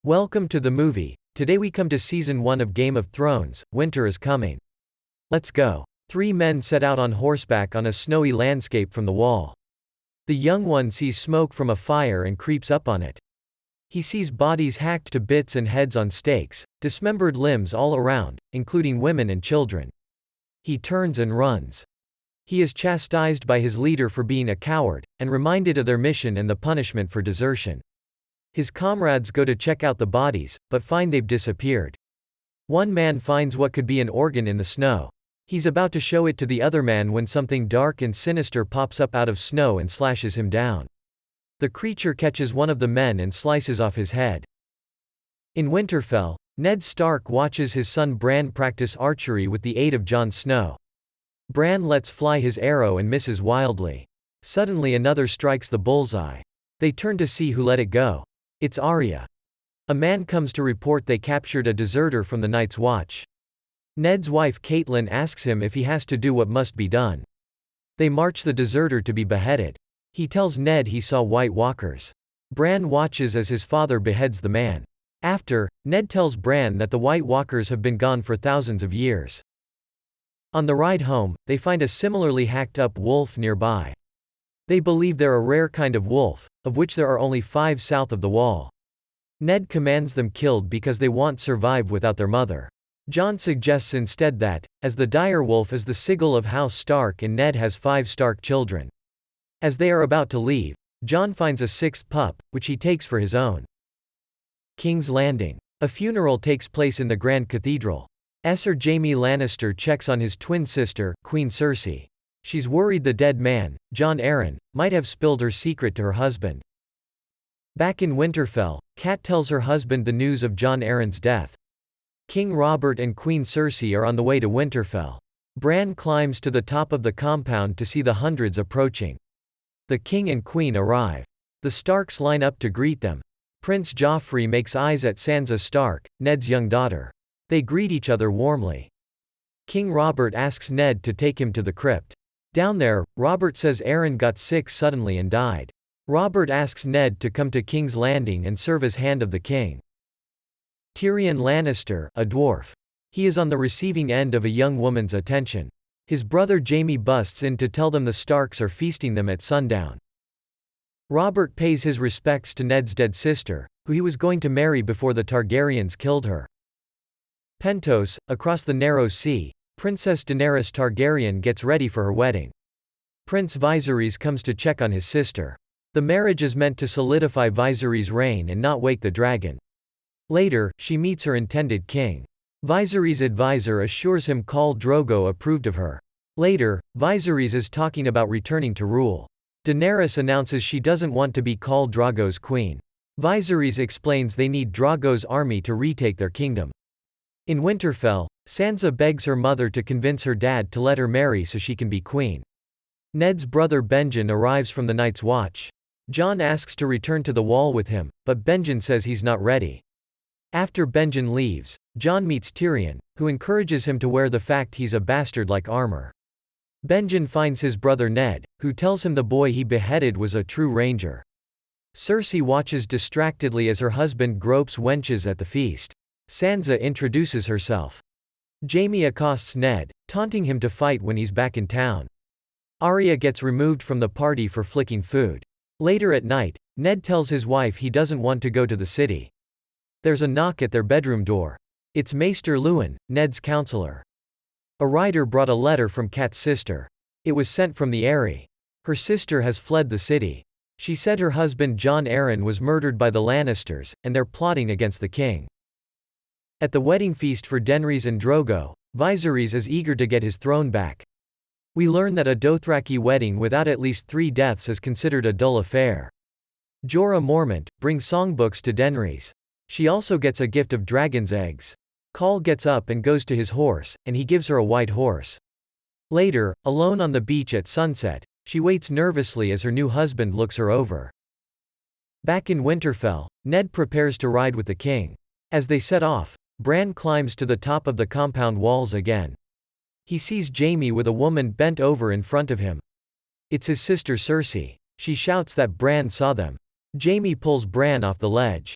Welcome to the movie. Today we come to Season 1 of Game of Thrones, Winter is Coming. Let's go. Three men set out on horseback on a snowy landscape from the wall. The young one sees smoke from a fire and creeps up on it. He sees bodies hacked to bits and heads on stakes, dismembered limbs all around, including women and children. He turns and runs. He is chastised by his leader for being a coward, and reminded of their mission and the punishment for desertion. His comrades go to check out the bodies, but find they've disappeared. One man finds what could be an organ in the snow. He's about to show it to the other man when something dark and sinister pops up out of snow and slashes him down. The creature catches one of the men and slices off his head. In Winterfell, Ned Stark watches his son Bran practice archery with the aid of Jon Snow. Bran lets fly his arrow and misses wildly. Suddenly another strikes the bullseye. They turn to see who let it go. It's Arya. A man comes to report they captured a deserter from the Night's Watch. Ned's wife Catelyn asks him if he has to do what must be done. They march the deserter to be beheaded. He tells Ned he saw White Walkers. Bran watches as his father beheads the man. After, Ned tells Bran that the White Walkers have been gone for thousands of years. On the ride home, they find a similarly hacked-up wolf nearby. They believe they're a rare kind of wolf, of which there are only 5 south of the wall. Ned commands them killed because they won't survive without their mother. Jon suggests instead that, as the dire wolf is the sigil of House Stark and Ned has 5 Stark children. As they are about to leave, Jon finds a 6th pup, which he takes for his own. King's Landing. A funeral takes place in the Grand Cathedral. Sir Jaime Lannister checks on his twin sister, Queen Cersei. She's worried the dead man, Jon Arryn, might have spilled her secret to her husband. Back in Winterfell, Cat tells her husband the news of Jon Arryn's death. King Robert and Queen Cersei are on the way to Winterfell. Bran climbs to the top of the compound to see the hundreds approaching. The king and queen arrive. The Starks line up to greet them. Prince Joffrey makes eyes at Sansa Stark, Ned's young daughter. They greet each other warmly. King Robert asks Ned to take him to the crypt. Down there, Robert says Arryn got sick suddenly and died. Robert asks Ned to come to King's Landing and serve as Hand of the King. Tyrion Lannister, a dwarf. He is on the receiving end of a young woman's attention. His brother Jaime busts in to tell them the Starks are feasting them at sundown. Robert pays his respects to Ned's dead sister, who he was going to marry before the Targaryens killed her. Pentos, across the narrow sea, Princess Daenerys Targaryen gets ready for her wedding. Prince Viserys comes to check on his sister. The marriage is meant to solidify Viserys' reign and not wake the dragon. Later, she meets her intended king. Viserys' advisor assures him Khal Drogo approved of her. Later, Viserys is talking about returning to rule. Daenerys announces she doesn't want to be Khal Drogo's queen. Viserys explains they need Drogo's army to retake their kingdom. In Winterfell, Sansa begs her mother to convince her dad to let her marry so she can be queen. Ned's brother Benjen arrives from the Night's Watch. Jon asks to return to the Wall with him, but Benjen says he's not ready. After Benjen leaves, Jon meets Tyrion, who encourages him to wear the fact he's a bastard like armor. Benjen finds his brother Ned, who tells him the boy he beheaded was a true ranger. Cersei watches distractedly as her husband gropes wenches at the feast. Sansa introduces herself. Jaime accosts Ned, taunting him to fight when he's back in town. Arya gets removed from the party for flicking food. Later at night, Ned tells his wife he doesn't want to go to the city. There's a knock at their bedroom door. It's Maester Luwin, Ned's counselor. A rider brought a letter from Cat's sister. It was sent from the Eyrie. Her sister has fled the city. She said her husband Jon Arryn was murdered by the Lannisters, and they're plotting against the king. At the wedding feast for Daenerys and Drogo, Viserys is eager to get his throne back. We learn that a Dothraki wedding without at least 3 deaths is considered a dull affair. Jorah Mormont brings songbooks to Daenerys. She also gets a gift of dragon's eggs. Khal gets up and goes to his horse, and he gives her a white horse. Later, alone on the beach at sunset, she waits nervously as her new husband looks her over. Back in Winterfell, Ned prepares to ride with the king. As they set off, Bran climbs to the top of the compound walls again. He sees Jaime with a woman bent over in front of him. It's his sister Cersei. She shouts that Bran saw them. Jaime pulls Bran off the ledge.